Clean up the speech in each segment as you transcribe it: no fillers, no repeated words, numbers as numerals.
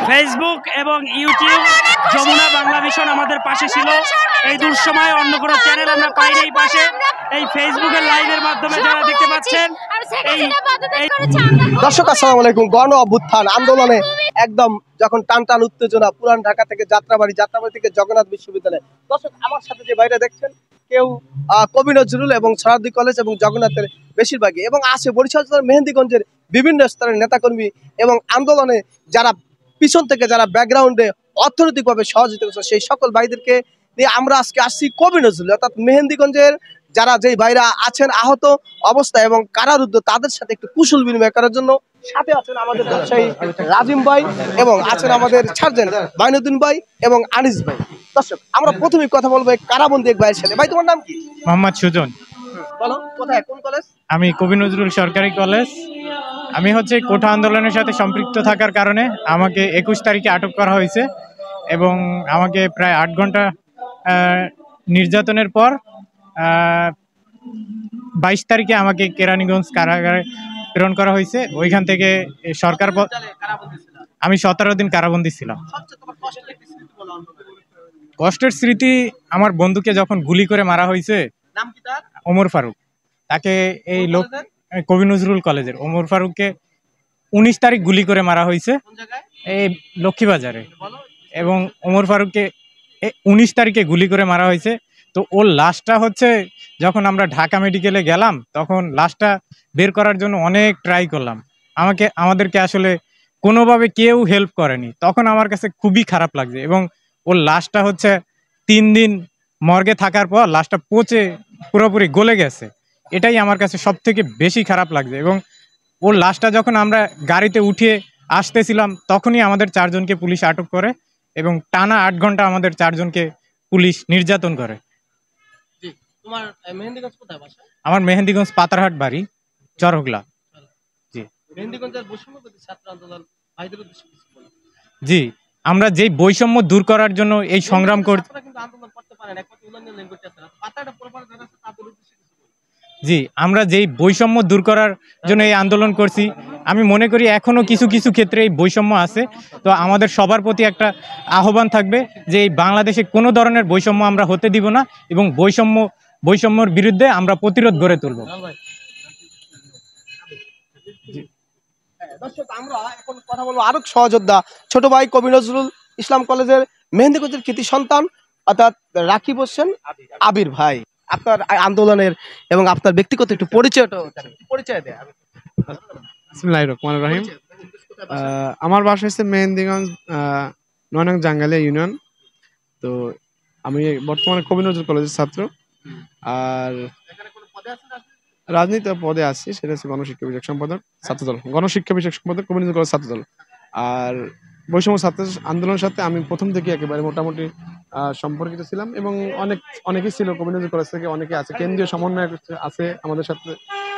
Facebook এবং YouTube Jamuna Bangla vision আমাদের পাশে ছিল। এই দুঃসময় অন্য কোনো চ্যানেল আমরা পাইনি এই পাশে। এই ফেসবুকের লাইভের মাধ্যমে যারা দেখতে পাচ্ছেন, দর্শক আসসালামু আলাইকুম। গণ অভ্যুত্থান আন্দোলনে একদম যখন টান টান উত্তেজনা, পুরান ঢাকা থেকে যাত্রাবাড়ি, যাত্রাবাড়ি থেকে জগন্নাথ বিশ্ববিদ্যালয়। দর্শক আমার সাথে যে বাইরে দেখছেন, কেউ কবি নজরুল এবং সরারদি কলেজ এবং জগন্নাথের বেশিরভাগই, এবং আছে বরিশাল জেলার মেহেন্দিগঞ্জের বিভিন্ন স্তরের নেতাকর্মী এবং আন্দোলনে যারা পিছন থেকে যারা ব্যাকগ্রাউন্ডে অর্থনৈতিকভাবে সহযোগিতা করছে, সেই সকল ভাইদেরকে নিয়ে আমরা আজকে আসছি কবি নজরুল, অর্থাৎ মেহেন্দিগঞ্জের যারা যেই ভাইরা আছেন আহত অবস্থায় এবং কারারুদ্ধ, তাদের সাথে একটু কুশল বিনিময় করার জন্য। সাথে আছেন আমাদের ব্যবসায়ী রাজিম ভাই এবং আছেন আমাদের সার্জেন্ট মাইনুদ্দিন ভাই এবং আনিস ভাই। দর্শক আমরা প্রথমেই কথা বলবো কারাবন্দী এক ভাইয়ের সাথে। ভাই তোমার নাম কি? মোহাম্মদ সুজন। বলো, কোথায়, কোন কলেজ? আমি কবি নজরুল সরকারি কলেজ। আমি হচ্ছে কোঠা আন্দোলনের সাথে সম্পৃক্ত থাকার কারণে আমাকে 21 তারিখে আটক করা হয়েছে এবং আমাকে প্রায় 8 ঘন্টা নির্যাতনের পর 22 তারিখে আমাকে কেরানীগঞ্জ কারাগারে প্রেরণ করা হয়েছে। ওইখান থেকে সরকার, আমি 17 দিন কারাবন্দী ছিলাম। কষ্টের স্মৃতি, আমার বন্ধুকে যখন গুলি করে মারা হয়েছে, ওমর ফারুক, তাকে এই লোক কবি নজরুল কলেজের ওমর ফারুককে 19 তারিখ গুলি করে মারা হয়েছে এই লক্ষ্মীবাজারে, এবং ওমর ফারুককে 19 তারিখে গুলি করে মারা হয়েছে। তো ওর লাশটা হচ্ছে যখন আমরা ঢাকা মেডিকেলে গেলাম, তখন লাশটা বের করার জন্য অনেক ট্রাই করলাম, আমাদেরকে আসলে কোনোভাবে কেউ হেল্প করেনি। তখন আমার কাছে খুবই খারাপ লাগছে, এবং ওর লাশটা হচ্ছে 3 দিন মর্গে থাকার পর লাশটা পচে পুরোপুরি গলে গেছে। এটাই আমার কাছে সব থেকে বেশি খারাপ লাগছে। এবং ওর লাশটা যখন আমরা গাড়িতে উঠিয়ে আসতেছিলাম, তখনই আমাদের 4 জনকে পুলিশ আটক করে এবং টানা 8 ঘন্টা আমাদের 4 জনকে পুলিশ নির্যাতন করে। আমার মেহেন্দিগঞ্জ পাতারহাট বাড়ি, চরহগলা। জি, আমরা যেই বৈষম্য দূর করার জন্য এই সংগ্রাম করছি। জি, আমরা যেই বৈষম্য দূর করার জন্য এই আন্দোলন করছি, আমি মনে করি এখনো কিছু কিছু ক্ষেত্রে এই বৈষম্য আছে। তো আমাদের সবার প্রতি একটা আহ্বান থাকবে যে এই বাংলাদেশে কোনো ধরনের বৈষম্য আমরা হতে দিব না, এবং বৈষম্যের বিরুদ্ধে আমরা প্রতিরোধ গড়ে তুলব। দর্শক আমরা এখন কথা বলবো আরো সহযোদ্ধা, ছোট ভাই কবি নজরুল ইসলাম কলেজের মেহেন্দিগঞ্জের কৃতি সন্তান, অর্থাৎ রাকিব হোসেন আবির ভাই। আপনার আন্দোলনের এবং আপনার ব্যক্তিগত একটু পরিচয় দেয়। বিসমিল্লাহির রহমানির রহিম। আমার বাসা হচ্ছে মেহেন্দিগঞ্জ 9 নং জাঙ্গালিয়া ইউনিয়ন। তো আমি বর্তমানে কবি নজরুল কলেজের ছাত্র, আর রাজনীতি পদে আছি, সেটা হচ্ছে গণশিক্ষা বিষয়ক সম্পাদক ছাত্রদল, গণশিক্ষা বিষয়ক সম্পাদক কবি নজরুল কলেজ ছাত্রদল। আর বৈষম্য ছাত্র আন্দোলনের সাথে আমি প্রথম থেকে একেবারে মোটামুটি সম্পর্কিত ছিলাম, এবং অনেকেই ছিল কবি নজরুল কলেজ থেকে, অনেকে আছে, কেন্দ্রীয় সমন্বয় আছে আমাদের সাথে,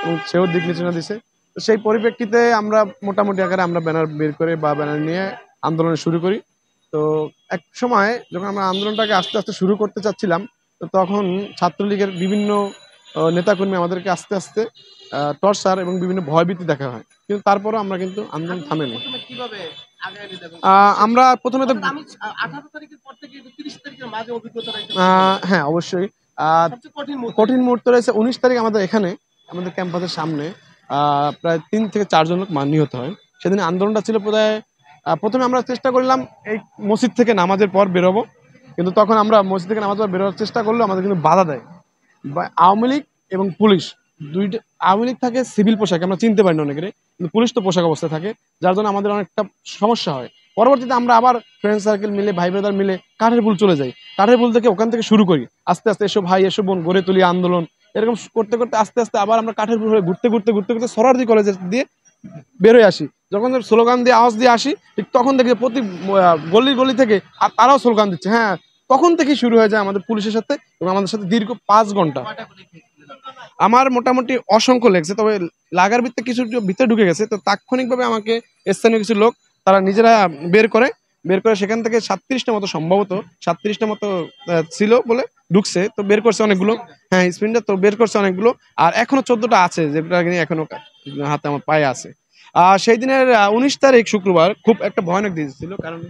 এবং সেও দিক নির্দেশনা দিছে। তো সেই পরিপ্রেক্ষিতে আমরা মোটামুটি আকারে আমরা ব্যানার বের করে বা ব্যানার নিয়ে আন্দোলন শুরু করি। তো এক সময় যখন আমরা আন্দোলনটাকে আস্তে আস্তে শুরু করতে চাচ্ছিলাম, তো তখন ছাত্রলীগের বিভিন্ন নেতাকর্মী আমাদেরকে আস্তে আস্তে টর্চার এবং বিভিন্ন ভয়ভীতি দেখা হয়, কিন্তু তারপরও আমরা কিন্তু আন্দোলন থামেনি। আমরা প্রথমে তো হ্যাঁ অবশ্যই কঠিন মুহূর্ত রয়েছে। 19 তারিখ আমাদের এখানে আমাদের ক্যাম্পাসের সামনে প্রায় 3 থেকে 4 জন লোক নিহত হয়। সেদিন আন্দোলনটা ছিল প্রায়, প্রথমে আমরা চেষ্টা করলাম এই মসজিদ থেকে নামাজের পর বেরোবো, কিন্তু তখন আমরা মসজিদ থেকে নামাজের পর বেরোবার চেষ্টা করলেও আমাদের কিন্তু বাধা দেয় আওয়ামী লীগ এবং পুলিশ দুইটা। আওয়ামী লীগ থাকে সিভিল পোশাকে, আমরা চিনতে পারি না অনেকের, কিন্তু পুলিশ তো পোশাক অবস্থায় থাকে, যার জন্য আমাদের অনেকটা সমস্যা হয়। পরবর্তীতে আমরা আবার ফ্রেন্ড সার্কেল মিলে, ভাই ব্রাদার মিলে কাঠের পুল চলে যাই। কাঠের পুল থেকে ওখান থেকে শুরু করি, আস্তে আস্তে এসব ভাই এসব বোন গড়ে তুলি আন্দোলন। এরকম করতে করতে আস্তে আস্তে আবার আমরা কাঠের পুল হয়ে ঘুরতে ঘুরতে সরারদি কলেজের দিয়ে বেরোয় আসি। যখন স্লোগান দিয়ে আওয়াজ দিয়ে আসি, ঠিক তখন দেখি প্রতি গলি থেকে তারাও স্লোগান দিচ্ছে। হ্যাঁ, তখন থেকেই শুরু হয়ে যায় আমাদের পুলিশের সাথে, এবং আমাদের সাথে দীর্ঘ 5 ঘন্টা। আমার মোটামুটি অসংখ্য লেগেছে, তবে লাগার ভিত্তিতে কিছু ভিতরে ঢুকে গেছে। তো তাৎক্ষণিকভাবে আমাকে স্থানীয় কিছু লোক তারা নিজেরা বের করে সেখান থেকে 37টা মতো, সম্ভবত 37টা মতো ছিল বলে ঢুকছে। তো বের করছে অনেকগুলো, হ্যাঁ স্পিনটা তো বের করছে অনেকগুলো, আর এখনো 14টা আছে, যেটা এখনো হাতে আমার পায়ে আছে। সেই দিনের 19 তারিখ শুক্রবার খুব একটা ভয়ানক দিন ছিল, কারণ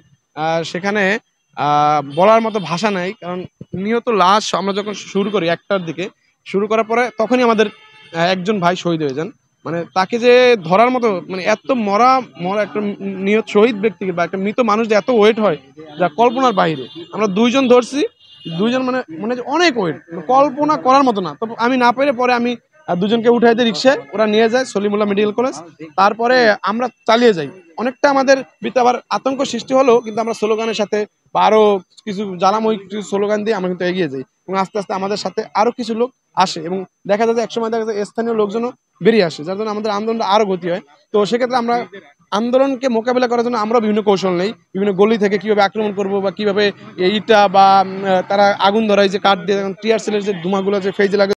সেখানে বলার মতো ভাষা নাই। কারণ নিহত লাশ আমরা যখন শুরু করি 1টার দিকে, শুরু করার পরে তখনই আমাদের একজন ভাই শহীদ হয়ে যান। মানে তাকে যে ধরার মতো, মানে এত মরা মরা একটা নিহত শহীদ ব্যক্তিকে বা একটা মৃত মানুষ যে এত ওয়েট হয় যা কল্পনার বাইরে। আমরা 2জন ধরছি, 2জন মানে মনে হয় অনেক ওয়েট, কল্পনা করার মতো না। তো আমি না পেরে পরে আমি 2জনকে উঠাই দিই রিক্সায়, ওরা নিয়ে যায় সলিমুল্লাহ মেডিকেল কলেজ। তারপরে আমরা চালিয়ে যাই। অনেকটা আমাদের ভিতরে আবার আতঙ্ক সৃষ্টি হলো, কিন্তু আমরা স্লোগানের সাথে বা আরো কিছু জ্বালাময়ী কিছু স্লোগান দিয়ে আমরা কিন্তু এগিয়ে যাই, এবং আস্তে আস্তে আমাদের সাথে আরো কিছু লোক আসে, এবং দেখা যায় যে একসময় দেখা যায় স্থানীয় লোকজনও বেরিয়ে আসে, যার জন্য আমাদের আন্দোলনটা আরো গতি হয়। তো সেক্ষেত্রে আমরা আন্দোলনকে মোকাবিলা করার জন্য আমরা বিভিন্ন কৌশল নেই, বিভিন্ন গলি থেকে কিভাবে আক্রমণ করব বা কিভাবে ইটা বা তারা আগুন ধরায় যে কাঠ দিয়ে টিয়ার সেলের যে ধোঁয়াগুলো যে ফেজে লাগে